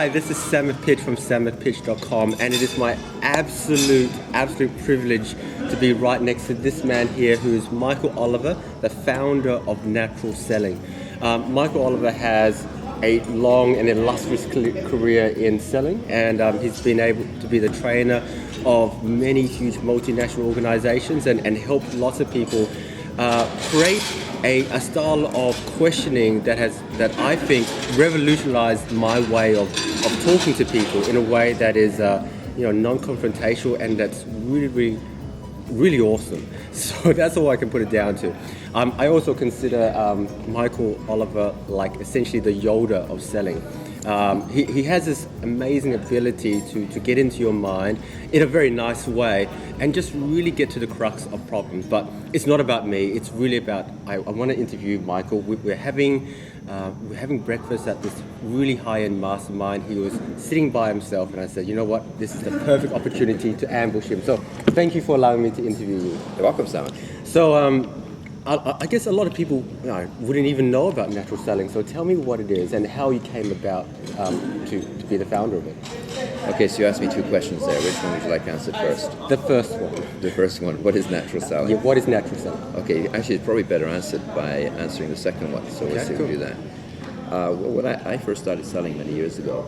Hi, this is Samith Pich from samithpich.com, and it is my absolute privilege to be right next to this man here, who is Michael Oliver, the founder of Natural Selling. Michael Oliver has a long and illustrious career in selling, and he's been able to be the trainer of many huge multinational organizations and help lots of people create a style of questioning that I think revolutionized my way of talking to people in a way that is non-confrontational, and that's really awesome. So that's all I can put it down to. I also consider Michael Oliver like essentially the Yoda of selling. He has this amazing ability to get into your mind in a very nice way and just really get to the crux of problems. But it's not about me. It's really about, I want to interview Michael. We're having breakfast at this really high-end mastermind. He was sitting by himself, and I said, you know what, this is the perfect opportunity to ambush him. So thank you for allowing me to interview you. You're welcome, Simon. So I guess a lot of people wouldn't even know about natural selling. So tell me what it is and how you came about to be the founder of it. Okay, so you asked me two questions there. Which one would you like answered first? The first one. The first one, what is natural selling? Yeah, what is natural selling? Okay, actually it's probably better answered by answering the second one. So we'll see if we do that. When I first started selling many years ago,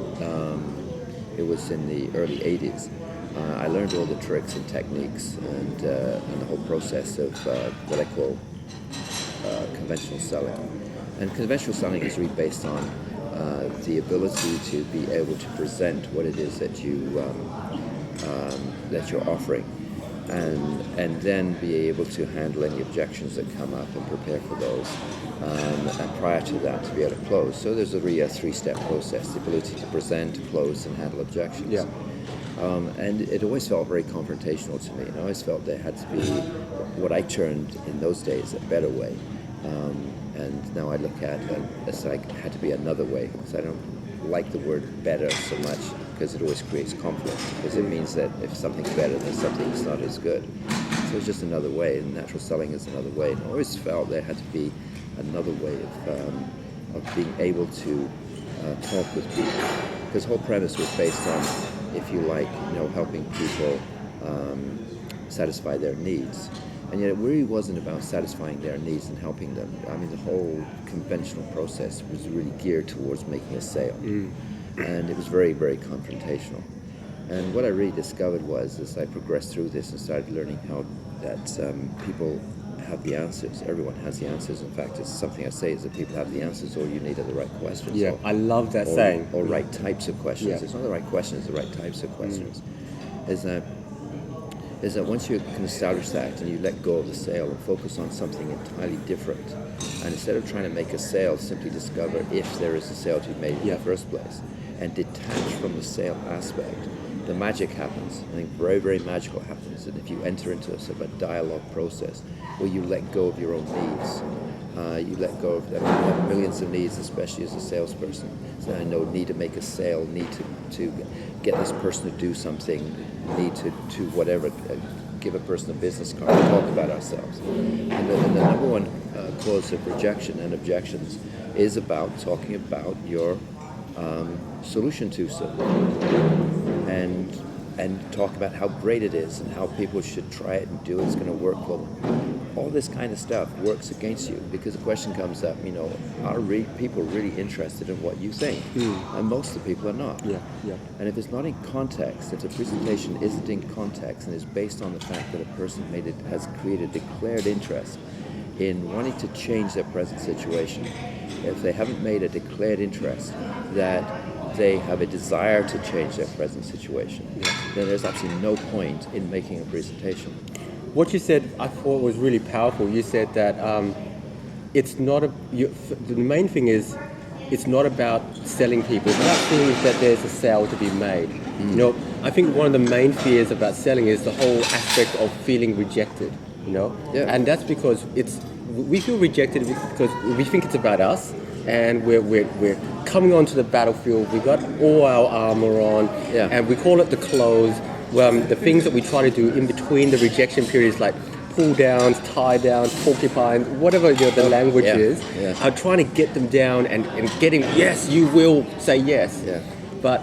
it was in the early 80s. I learned all the tricks and techniques and the whole process of what I call conventional selling. And conventional selling is really based on the ability to be able to present what it is that you're offering, and then be able to handle any objections that come up and prepare for those, and prior to that to be able to close. So there's really a three-step process: the ability to present, close, and handle objections. Yeah. And it always felt very confrontational to me, and I always felt there had to be what I termed in those days a better way. And now I look at it as like had to be another way, because I don't like the word better so much, because it always creates conflict, because it means that if something's better, then something's not as good. So it's just another way, and natural selling is another way. And I always felt there had to be another way of being able to talk with people, because the whole premise was based on, if you like, helping people satisfy their needs. And yet it really wasn't about satisfying their needs and helping them. I mean, the whole conventional process was really geared towards making a sale. And it was very, very confrontational. And what I really discovered was, as I progressed through this and started learning how that people have the answers. Everyone has the answers. In fact, it's something I say is that people have the answers. All you need are the right questions. Yeah, I love that saying. Or right types of questions. Yeah. It's not the right questions, the right types of questions. Is that once you can establish that and you let go of the sale and focus on something entirely different, and instead of trying to make a sale, simply discover if there is a sale to be made in the first place, and detach from the sale aspect, the magic happens. I think very, very magical happens. And if you enter into a sort of a dialogue process where you let go of your own needs, you let go of, you have millions of needs, especially as a salesperson. So I know need to make a sale, need to get this person to do something, need to whatever, give a person a business card, talk about ourselves. And the number one cause of rejection and objections is about talking about your solution to something, and talk about how great it is and how people should try it and do it. It's going to work for them. All this kind of stuff works against you, because the question comes up, are people really interested in what you think? And most of the people are not. Yeah. And if it's not in context, if the presentation isn't in context and is based on the fact that a person has created declared interest in wanting to change their present situation, if they haven't made a declared interest that they have a desire to change their present situation, then there's absolutely no point in making a presentation. What you said, I thought was really powerful. You said that it's not the main thing is, it's not about selling people. It's not seeing that there's a sale to be made. I think one of the main fears about selling is the whole aspect of feeling rejected. And that's because we feel rejected because we think it's about us, and we're coming onto the battlefield. We got all our armor on, and we call it the close. The things that we try to do in between the rejection periods, like pull downs, tie downs, porcupines, whatever the language is, are trying to get them down and getting, yes, you will say yes. But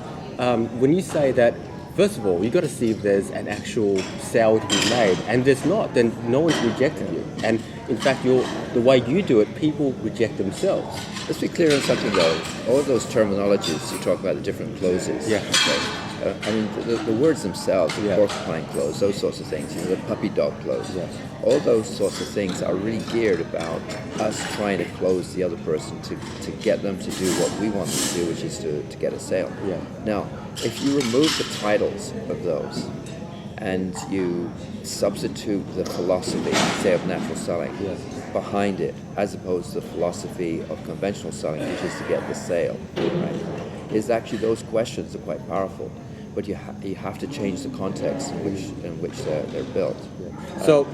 when you say that, first of all, you got to see if there's an actual sale to be made, and there's not, then no one's rejected you. And in fact, the way you do it, people reject themselves. Let's be clear on something though. All of those terminologies, you talk about the different closes. Yeah. Okay. I mean, the words themselves, the Yeah. porcupine close, those sorts of things, the puppy dog close. Yeah. All those sorts of things are really geared about us trying to close the other person to get them to do what we want them to do, which is to get a sale. Yeah. Now, if you remove the titles of those and you substitute the philosophy, say, of natural selling Yes. behind it, as opposed to the philosophy of conventional selling, which is to get the sale, right? Is actually those questions are quite powerful, but you have to change the context in which they're built. So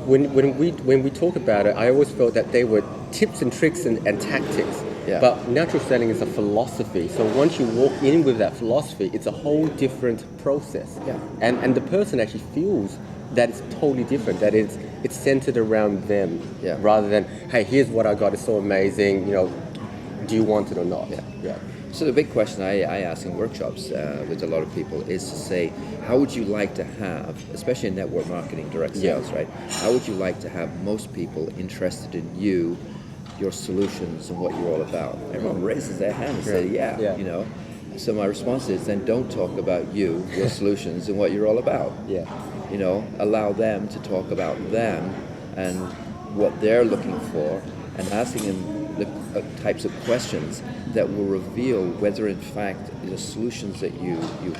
when we talk about it, I always felt that they were tips and tricks and tactics. Yeah. But natural selling is a philosophy. So once you walk in with that philosophy, it's a whole different process. Yeah. And the person actually feels that it's totally different. That it's centered around them. Yeah. Rather than, hey, here's what I got. It's so amazing. Do you want it or not? Yeah. Yeah. So the big question I ask in workshops with a lot of people is to say, how would you like to have, especially in network marketing, direct sales, right? How would you like to have most people interested in you, your solutions, and what you're all about? Everyone raises their hand and says, yeah. So my response is, then don't talk about you, your solutions, and what you're all about. Yeah. Allow them to talk about them and what they're looking for, and asking them the types of questions that will reveal whether in fact the solutions that you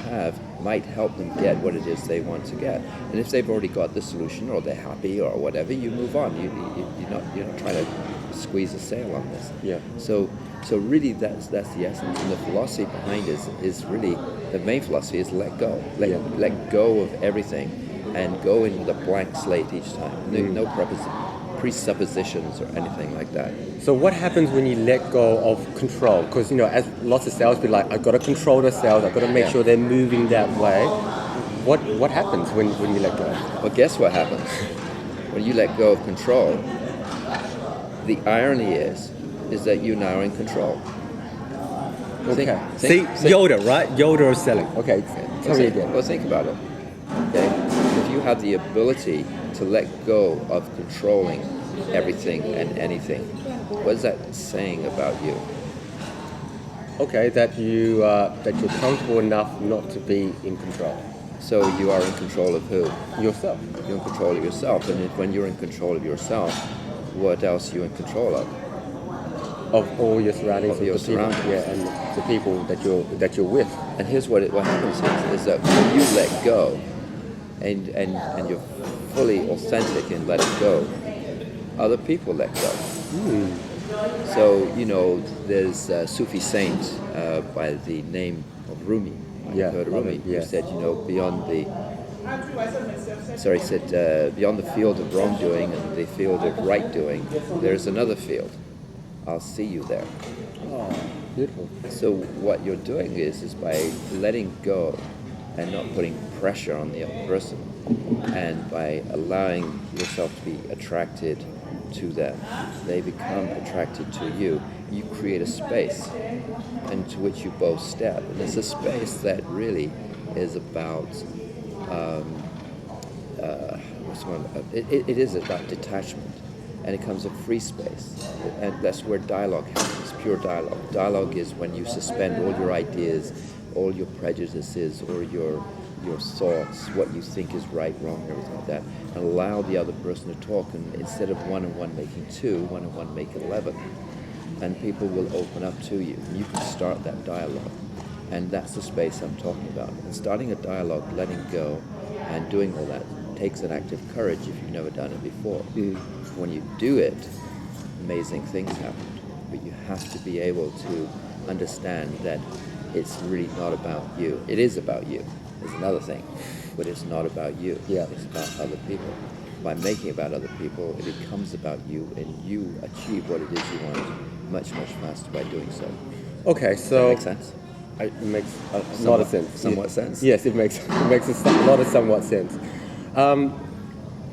have might help them get what it is they want to get. And if they've already got the solution, or they're happy or whatever, you move on. You're not trying to squeeze a sale on this. Yeah. So really that's the essence. And the philosophy behind it is really, the main philosophy is let go. Let go of everything and go in with a blank slate each time. No presuppositions or anything like that. So what happens when you let go of control? Because as lots of salespeople, like, I've got to control the sales. I've got to make sure they're moving that way. What happens when you let go? Well, guess what happens when you let go of control? The irony is that you now are in control. Okay. See, Yoda, right? Yoda of selling. Okay. Tell me again. Well, think about it. Okay. If you have the ability to let go of controlling everything and anything, what is that saying about you? Okay, that you're comfortable enough not to be in control. So you are in control of who? Yourself. You're in control of yourself, and when you're in control of yourself, what else are you in control of? Of all your surroundings, Of your surroundings. and the people that you're with. And here's what happens is that when you let go, and you're fully authentic in letting go, other people let go. So there's a Sufi saint by the name of Rumi. You've heard of Rumi, who said, beyond the field of wrongdoing and the field of right doing, there's another field. I'll see you there. Oh, beautiful. So what you're doing is by letting go and not putting pressure on the other person, and by allowing yourself to be attracted to them, they become attracted to you. You create a space into which you both step, and it's a space that really is about it is about detachment, and it comes a free space, and that's where dialogue happens. Pure dialogue. Dialogue is when you suspend all your ideas, all your prejudices, or your thoughts, what you think is right, wrong, everything like that, and allow the other person to talk, and instead of 1 and 1 making 2, 1 and 1 make 11, and people will open up to you. You can start that dialogue, and that's the space I'm talking about. And starting a dialogue, letting go, and doing all that takes an act of courage if you've never done it before. When you do it, amazing things happen, but you have to be able to understand that it's really not about you. It is about you. There's another thing, but it's not about you. It's about other people. By making it about other people, it becomes about you, and you achieve what it is you want much, much faster by doing so. Okay, so Does that make sense? It makes a lot of sense. Somewhat sense? Yes, it makes a lot of somewhat sense.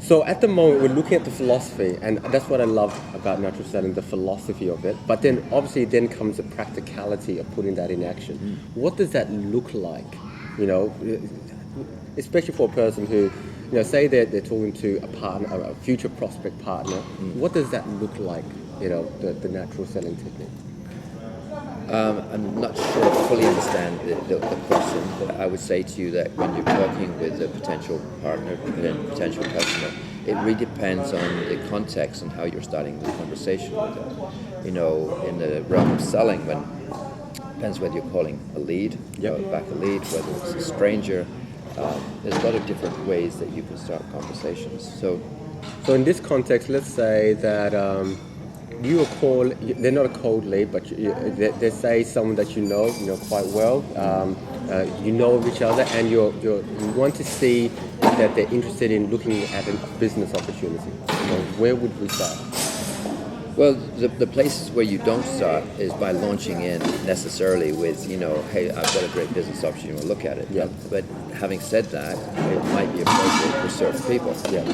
So at the moment, we're looking at the philosophy, and that's what I love about natural selling, the philosophy of it. But then, obviously, then comes the practicality of putting that in action. What does that look like? You know, especially for a person who, say they're talking to a partner, a future prospect partner. What does that look like? The natural selling technique. I'm not sure I fully understand the question, but I would say to you that when you're talking with a potential partner, a potential customer, it really depends on the context and how you're starting the conversation with them. In the realm of selling, depends whether you're calling a lead, back a lead, whether it's a stranger. There's a lot of different ways that you can start conversations. So in this context, let's say that they're not a cold lead, but they say someone that you know quite well, you know of each other, and you want to see that they're interested in looking at a business opportunity. Where would we start? Well, the places where you don't start is by launching in necessarily with, hey, I've got a great business opportunity, we'll look at it. Yeah. But having said that, it might be appropriate for certain people. Yeah.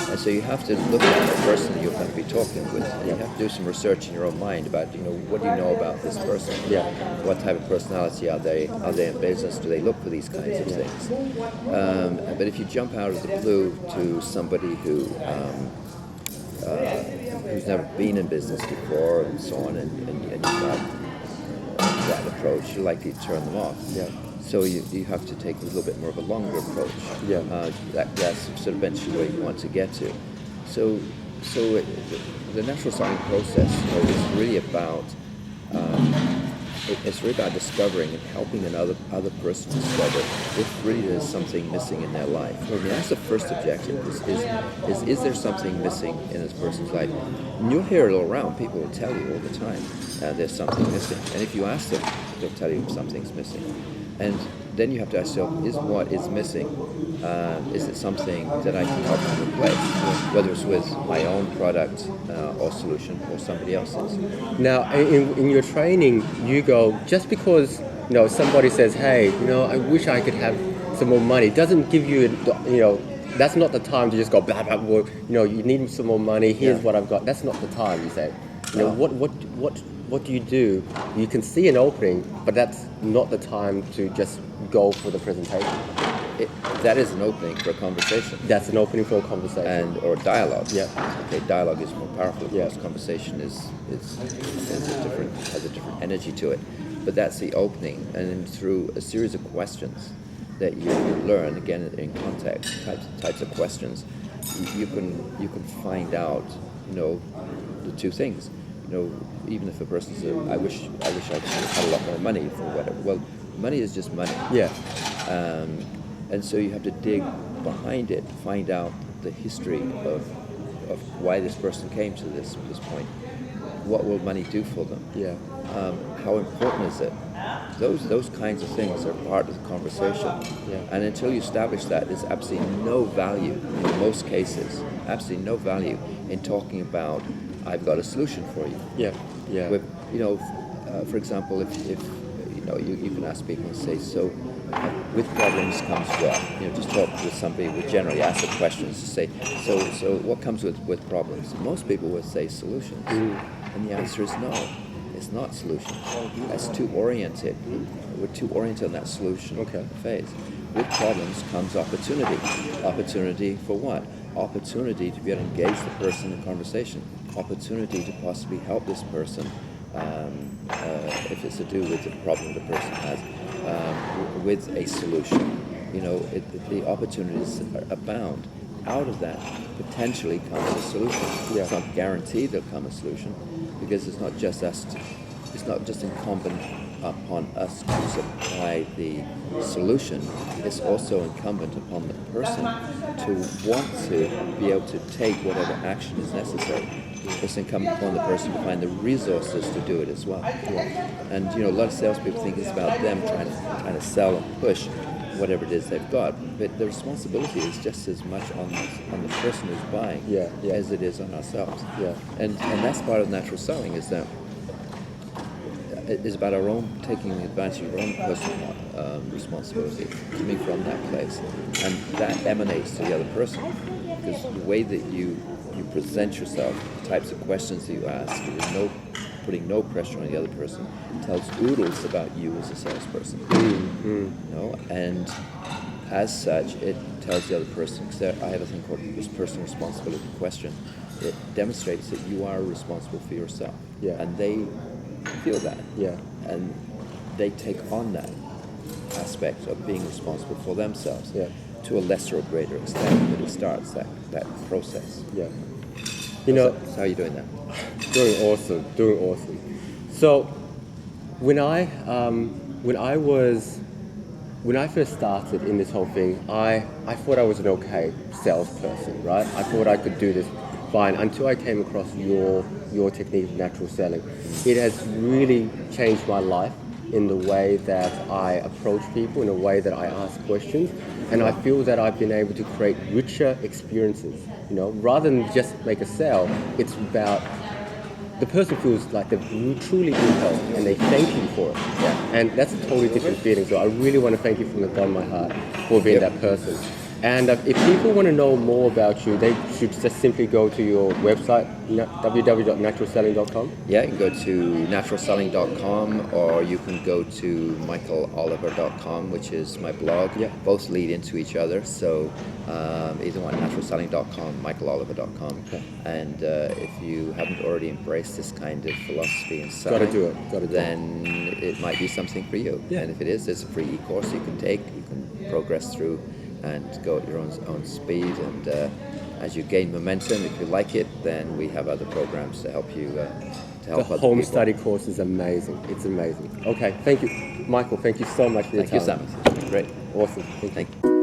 And so you have to look at the person that you're going to be talking with. And you have to do some research in your own mind about, what do you know about this person? Yeah. What type of personality are they? Are they in business? Do they look for these kinds of things? But if you jump out of the blue to somebody who's never been in business before and so on, and you got that approach, you're likely to turn them off. Yeah. So you have to take a little bit more of a longer approach. Yeah. That's sort of eventually where you want to get to. So the natural selling process is really about it's really about discovering and helping another person discover if really there's something missing in their life. I mean, that's the first objective, is there something missing in this person's life? And you'll hear it all around. People will tell you all the time there's something missing. And if you ask them, they'll tell you something's missing. And then you have to ask yourself, is what is missing, is it something that I can help them replace, whether it's with my own product or solution or somebody else's? Now, in your training, you go, just because somebody says, hey, I wish I could have some more money, doesn't give you, that's not the time to just go, blah, blah, blah, you need some more money, here's what I've got. That's not the time, you say. What do? You can see an opening, but that's not the time to just go for the presentation. That is an opening for a conversation. That's an opening for a conversation. Or dialogue. Yeah. Okay, dialogue is more powerful. Of course, Yeah. conversation has a different energy to it. But that's the opening, and then through a series of questions that you learn, again in context, types of questions, you can find out, the two things. Even if a person says, I wish I had a lot more money for whatever. Well, money is just money. Yeah. And so you have to dig behind it, find out the history of why this person came to this point. What will money do for them? Yeah. How important is it? Those kinds of things are part of the conversation. Yeah. And until you establish that, there's absolutely no value in most cases. Absolutely no value in talking about, I've got a solution for you. Yeah. Yeah. With, for example, if you can ask people and say, so with problems comes what? Just talk with somebody with generally ask the questions to say, so what comes with problems? Most people would say solutions. And the answer is no. It's not solutions. That's too oriented. We're too oriented on that solution phase. With problems comes opportunity. Opportunity for what? Opportunity to be able to engage the person in conversation. Opportunity to possibly help this person if it's to do with the problem the person has, with a solution. The opportunities abound. Out of that potentially comes a solution. Yeah. It's not guaranteed there'll come a solution, because it's not just incumbent upon us to supply the solution. It's also incumbent upon the person to want to be able to take whatever action is necessary. It's incumbent upon the person to find the resources to do it as well. Yeah. And a lot of salespeople think it's about them trying to sell and push whatever it is they've got, but the responsibility is just as much on the person who's buying as it is on ourselves. Yeah. And that's part of natural selling, is that it is about our own taking advantage of our own personal responsibility, coming from that place, and that emanates to the other person. because the way that you present yourself, the types of questions that you ask, putting no pressure on the other person, tells oodles about you as a salesperson. You know, and as such, it tells the other person, because I have a thing called this personal responsibility question. It demonstrates that you are responsible for yourself. Yeah. And they feel that. Yeah. And they take on that aspect of being responsible for themselves to a lesser or greater extent, but it starts that process. Yeah. You know, So how are you doing that? doing awesome. So when I first started in this whole thing, I thought I was an okay salesperson, right? I thought I could do this fine until I came across your technique of natural selling. It has really changed my life in the way that I approach people, in the way that I ask questions, and I feel that I've been able to create richer experiences. You know, rather than just make a sale, it's about the person feels like they've truly been helped and they thank you for it. Yeah. And that's a totally different feeling. So I really want to thank you from the bottom of my heart for being that person. And if people want to know more about you, they should just simply go to your website, www.naturalselling.com. Yeah, you can go to naturalselling.com, or you can go to michaeloliver.com, which is my blog. Yeah. Both lead into each other. So either one, naturalselling.com, michaeloliver.com. Okay. And if you haven't already embraced this kind of philosophy and selling, then it might be something for you. Yeah. And if it is, there's a free e-course you can take. You can progress through and go at your own speed, and as you gain momentum, if you like it, then we have other programs to help you to help The other home people. study course is amazing. It's amazing. Okay, thank you, Michael. Thank you so much for your time. Thank you, Samith. Great. Awesome. Thank you. Thank you.